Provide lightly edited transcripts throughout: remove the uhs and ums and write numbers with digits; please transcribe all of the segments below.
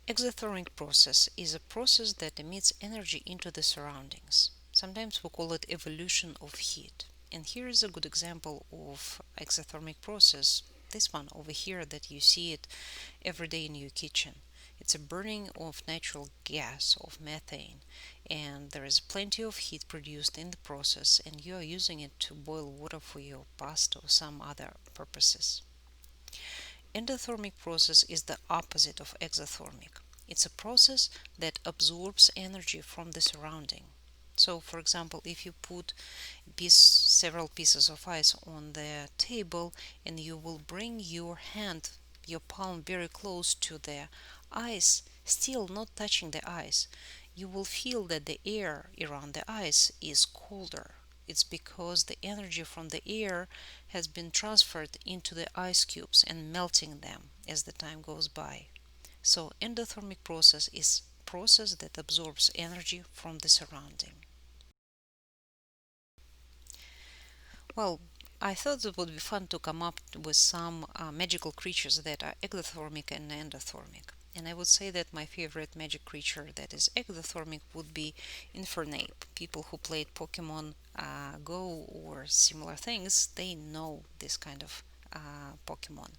Exothermic process is a process that emits energy into the surroundings. Sometimes we call it evolution of heat. And here is a good example of exothermic process. This one over here that you see it every day in your kitchen. It's a burning of natural gas of methane, and there is plenty of heat produced in the process, and you are using it to boil water for your pasta or some other purposes. Endothermic process is the opposite of exothermic. It's a process that absorbs energy from the surrounding. So, for example, if you put several pieces of ice on the table and you will bring your hand, your palm very close to the ice, still not touching the ice, you will feel that the air around the ice is colder. It's because the energy from the air has been transferred into the ice cubes and melting them as the time goes by. So endothermic process is process that absorbs energy from the surrounding. Well, I thought it would be fun to come up with some magical creatures that are exothermic and endothermic. And I would say that my favorite magic creature that is exothermic would be Infernape. People who played Pokemon Go or similar things, they know this kind of Pokemon.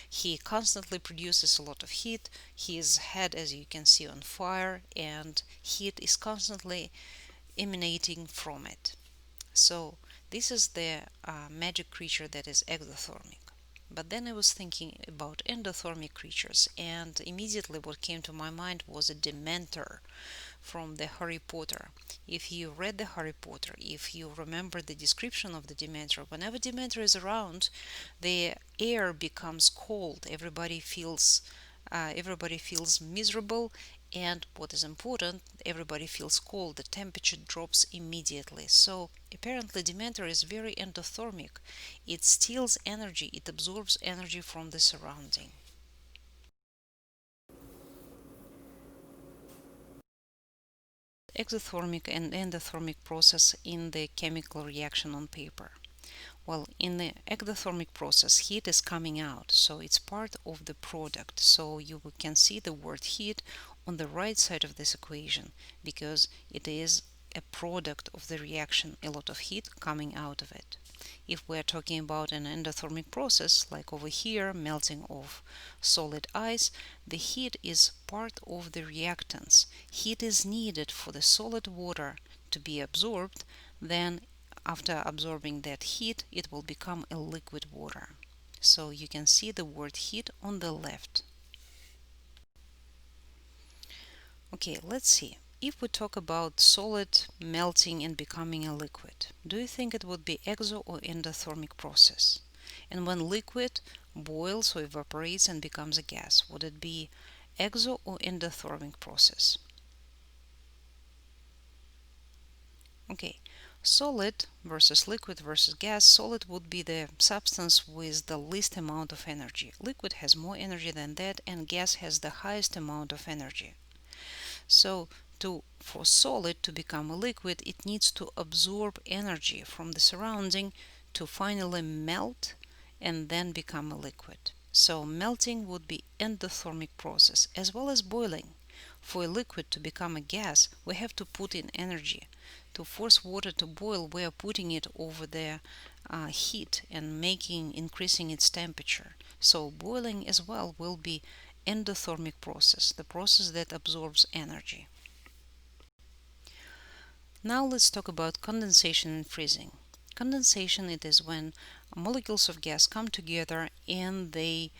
He constantly produces a lot of heat. His head, as you can see, on fire, and heat is constantly emanating from it. So this is the magic creature that is exothermic. But then I was thinking about endothermic creatures, and immediately what came to my mind was a Dementor from the Harry Potter. If you read the Harry Potter, if you remember the description of the Dementor, whenever Dementor is around, the air becomes cold. Everybody feels miserable, and what is important, everybody feels cold. The temperature drops immediately. So apparently, Dementor is very endothermic. It steals energy. It absorbs energy from the surrounding. Exothermic and endothermic process in the chemical reaction on paper. Well, in the exothermic process, heat is coming out, so it's part of the product. So you can see the word heat on the right side of this equation because it is a product of the reaction, a lot of heat coming out of it. If we're talking about an endothermic process, like over here, melting of solid ice, the heat is part of the reactants. Heat is needed for the solid water to be absorbed, then after absorbing that heat, it will become a liquid water. So you can see the word heat on the left. Okay, let's see. If we talk about solid melting and becoming a liquid, do you think it would be exo or endothermic process? And when liquid boils or evaporates and becomes a gas, would it be exo or endothermic process? Okay, solid versus liquid versus gas. Solid would be the substance with the least amount of energy. Liquid has more energy than that, and gas has the highest amount of energy. So, for solid to become a liquid, it needs to absorb energy from the surrounding to finally melt and then become a liquid. So, melting would be endothermic process as well as boiling. For a liquid to become a gas, we have to put in energy. To force water to boil, we are putting it over the heat and increasing its temperature. So boiling as well will be endothermic process, the process that absorbs energy. Now let's talk about condensation and freezing. Condensation, it is when molecules of gas come together and they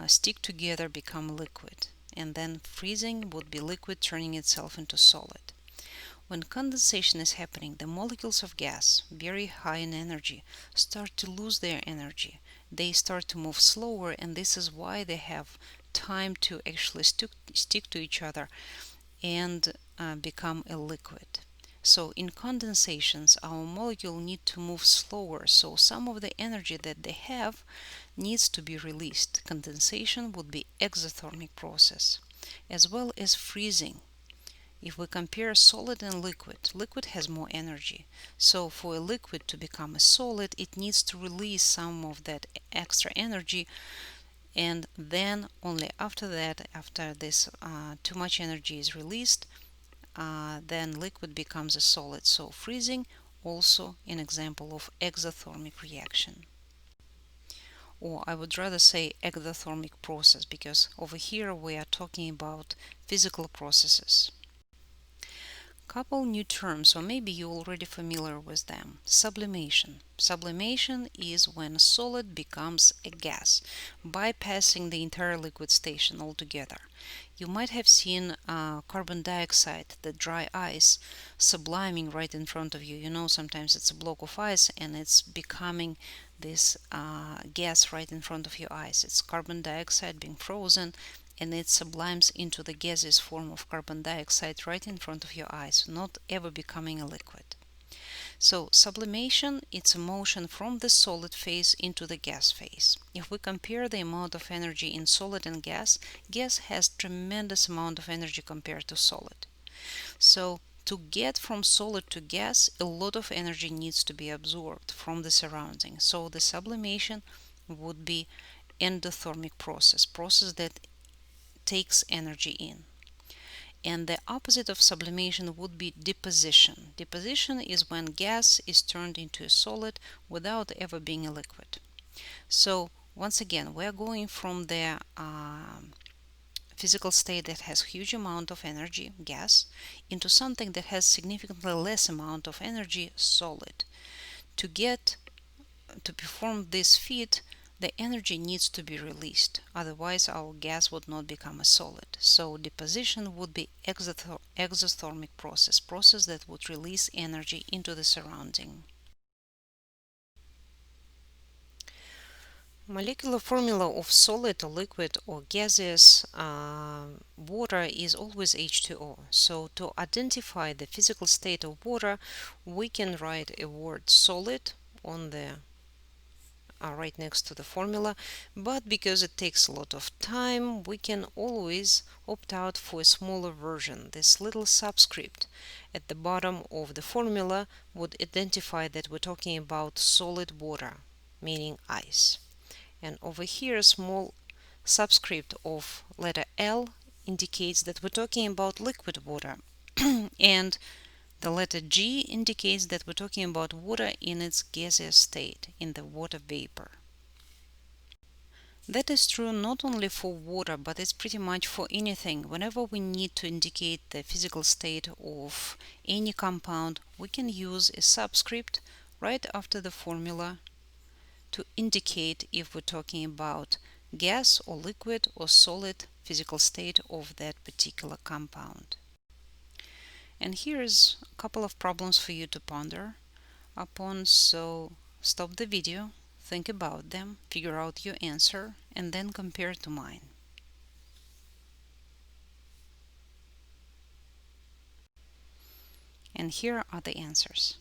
stick together, become liquid. And then freezing would be liquid turning itself into solid. When condensation is happening, the molecules of gas, very high in energy, start to lose their energy. They start to move slower, and this is why they have time to actually stick to each other and become a liquid. So in condensations, our molecule need to move slower, so some of the energy that they have needs to be released. Condensation would be exothermic process, as well as freezing. If we compare solid and liquid, liquid has more energy. So for a liquid to become a solid, it needs to release some of that extra energy and then only after that, after this too much energy is released, then liquid becomes a solid. So freezing, also an example of exothermic reaction, or I would rather say exothermic process, because over here we are talking about physical processes. Couple new terms, or maybe you're already familiar with them. Sublimation. Sublimation is when a solid becomes a gas, bypassing the entire liquid station altogether. You might have seen carbon dioxide, the dry ice, subliming right in front of you. You know, sometimes it's a block of ice and it's becoming this gas right in front of your eyes. It's carbon dioxide being frozen, and it sublimes into the gaseous form of carbon dioxide right in front of your eyes, not ever becoming a liquid. So sublimation, it's a motion from the solid phase into the gas phase. If we compare the amount of energy in solid and gas, gas has tremendous amount of energy compared to solid. So to get from solid to gas, a lot of energy needs to be absorbed from the surroundings. So the sublimation would be endothermic process that takes energy in. And the opposite of sublimation would be deposition. Deposition is when gas is turned into a solid without ever being a liquid. So once again, we're going from the physical state that has huge amount of energy, gas, into something that has significantly less amount of energy, solid. To get to perform this feat, the energy needs to be released, otherwise our gas would not become a solid. So deposition would be exothermic process that would release energy into the surrounding. Molecular formula of solid or liquid or gaseous water is always H2O. So to identify the physical state of water, we can write a word solid on the right next to the formula, but because it takes a lot of time, we can always opt out for a smaller version. This little subscript at the bottom of the formula would identify that we're talking about solid water, meaning ice. And over here, a small subscript of letter L indicates that we're talking about liquid water. And the letter G indicates that we're talking about water in its gaseous state, in the water vapor. That is true not only for water, but it's pretty much for anything. Whenever we need to indicate the physical state of any compound, we can use a subscript right after the formula to indicate if we're talking about gas or liquid or solid physical state of that particular compound. And here's a couple of problems for you to ponder upon, so stop the video, think about them, figure out your answer, and then compare to mine. And here are the answers.